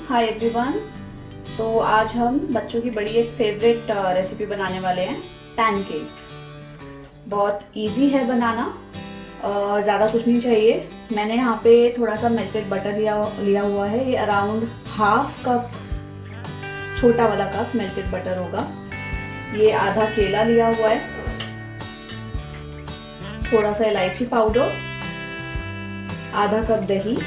Hi everyone. तो आज हम बच्चों की बड़ी एक फेवरेट रेसिपी बनाने वाले हैं, पैनकेक्स। बहुत इजी है बनाना, ज़्यादा कुछ नहीं चाहिए। मैंने यहाँ पे थोड़ा सा मेल्टेड बटर लिया हुआ है। ये अराउंड हाफ कप, छोटा वाला कप मेल्टेड बटर होगा। ये आधा केला लिया हुआ है, थोड़ा सा इलायची पाउडर, आधा कप दही,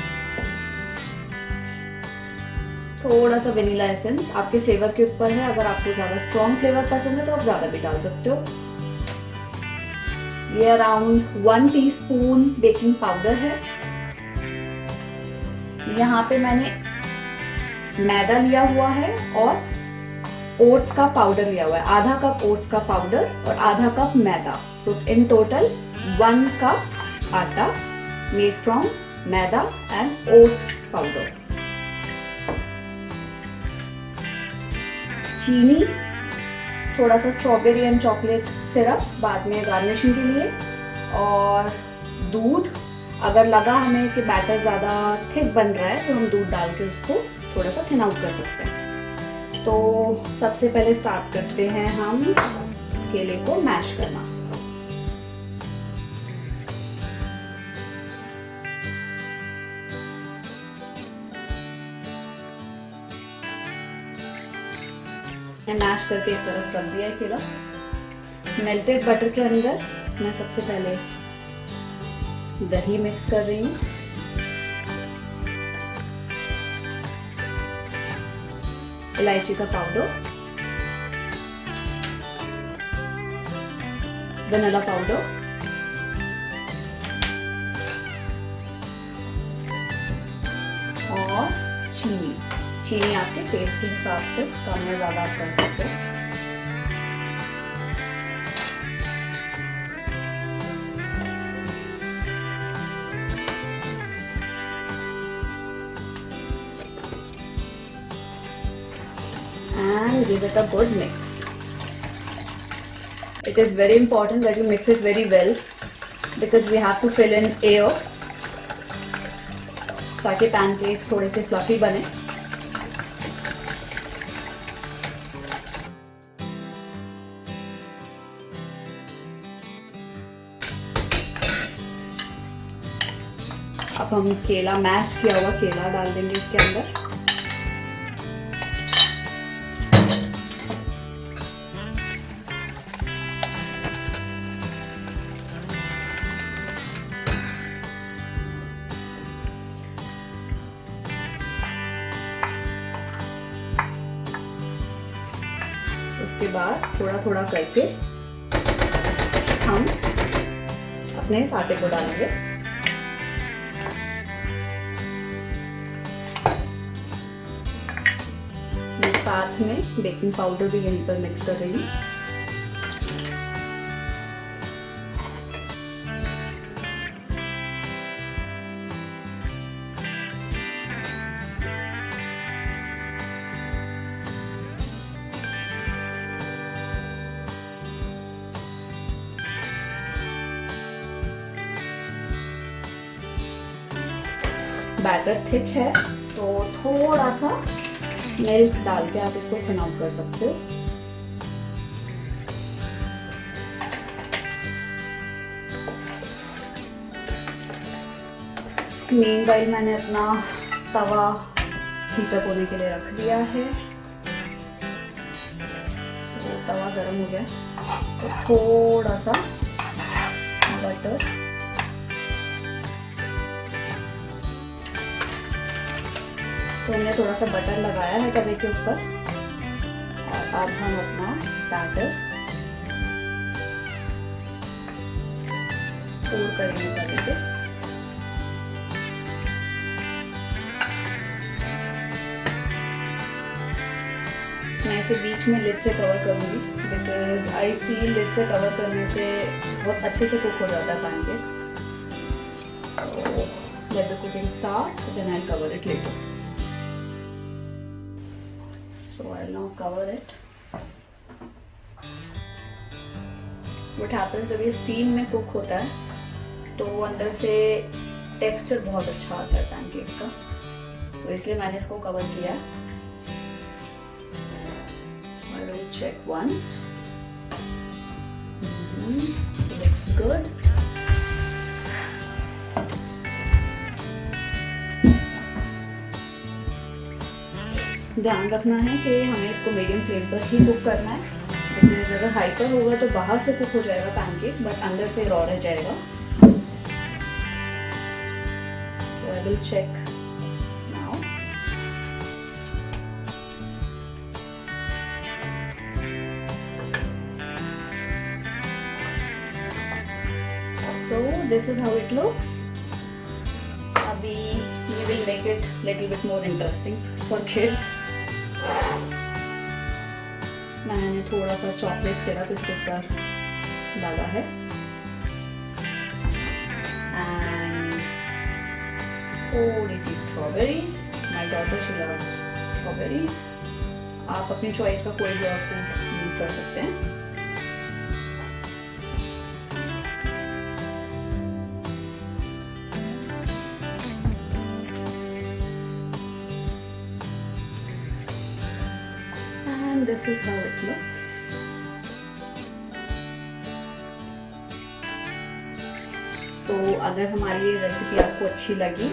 थोड़ा सा वेनिला एसेंस। आपके फ्लेवर के ऊपर है, अगर आपको ज्यादा स्ट्रॉन्ग फ्लेवर पसंद है तो आप ज्यादा भी डाल सकते हो। ये अराउंड 1 टीस्पून बेकिंग पाउडर है। यहाँ पे मैंने मैदा लिया हुआ है और ओट्स का पाउडर लिया हुआ है। आधा कप ओट्स का पाउडर और आधा कप मैदा, तो इन टोटल 1 कप आटा made from maida and oats powder. चीनी, थोड़ा सा स्ट्रॉबेरी एंड चॉकलेट सिरप बाद में गार्निशिंग के लिए, और दूध। अगर लगा हमें कि बैटर ज़्यादा थिक बन रहा है तो हम दूध डाल के उसको थोड़ा सा थिन आउट कर सकते हैं। तो सबसे पहले स्टार्ट करते हैं हम केले को मैश करना। मैश करके एक तरफ रख दिया है केला। मेल्टेड बटर के अंदर मैं सबसे पहले दही मिक्स कर रही हूँ, इलायची का पाउडर, वनीला पाउडर, और चीनी। चीनी आपके टेस्ट के हिसाब से कम या ज़्यादा आप कर सकते हो। And give it a good mix. It is very important that you mix it very well because we have to fill in air ताकि पैनकेक्स थोड़े से फ्लफी बने। अब हम केला, मैश किया हुआ केला डाल देंगे इसके अंदर। उसके बाद थोड़ा थोड़ा करके हम अपने इस आटे को डालेंगे। साथ में बेकिंग पाउडर भी यहीं पर मिक्स कर रही हूँ। बैटर थिक है तो थोड़ा सा मिल्क डाल के आप इसको थिन आउट कर सकते हो। मीनवाइल मैंने अपना तवा हीटअप होने के लिए रख दिया है। तो तवा गर्म हो गया तो थोड़ा सा बटर, तो हमने थोड़ा सा बटर लगाया है तवे के ऊपर, और अब हम अपना बैटर पोर करेंगे तवे पे। मैं इसे बीच में लिड से कवर करूंगी बिकॉज आई फील लिड से कवर करने से बहुत अच्छे से कुक हो जाता है pancake. So let the cooking start, then I'll cover it later. So I'll now cover it. What happens जब ये स्टीम में कुक होता है तो अंदर से टेक्सचर बहुत अच्छा आता है पैनकेक का। तो इसलिए मैंने इसको कवर किया। I will check once. Looks good. ध्यान रखना है कि हमें इसको मीडियम फ्लेम पर ही कुक करना है, बिकॉज अगर हाई पर होगा तो बाहर से कुक हो जाएगा पैनकेक बट अंदर से रॉ रह जाएगा। So I will check now. So this is how it looks. अभी we will make it little bit more interesting for kids. मैंने थोड़ा सा चॉकलेट सिरप इसके ऊपर डाला है एंड थोड़ी सी strawberries. My daughter she loves strawberries. आप अपनी चॉइस का कोई भी और फ्रूट यूज कर सकते हैं। And this is how it looks. So अगर हमारी ये रेसिपी आपको अच्छी लगी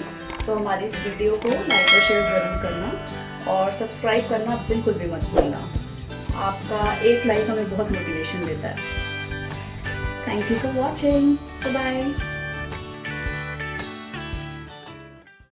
तो हमारी इस वीडियो को लाइक और शेयर ज़रूर करना और सब्सक्राइब करना बिल्कुल भी मत भूलना। आपका एक लाइक हमें बहुत मोटिवेशन देता है। Thank you for watching. Bye bye.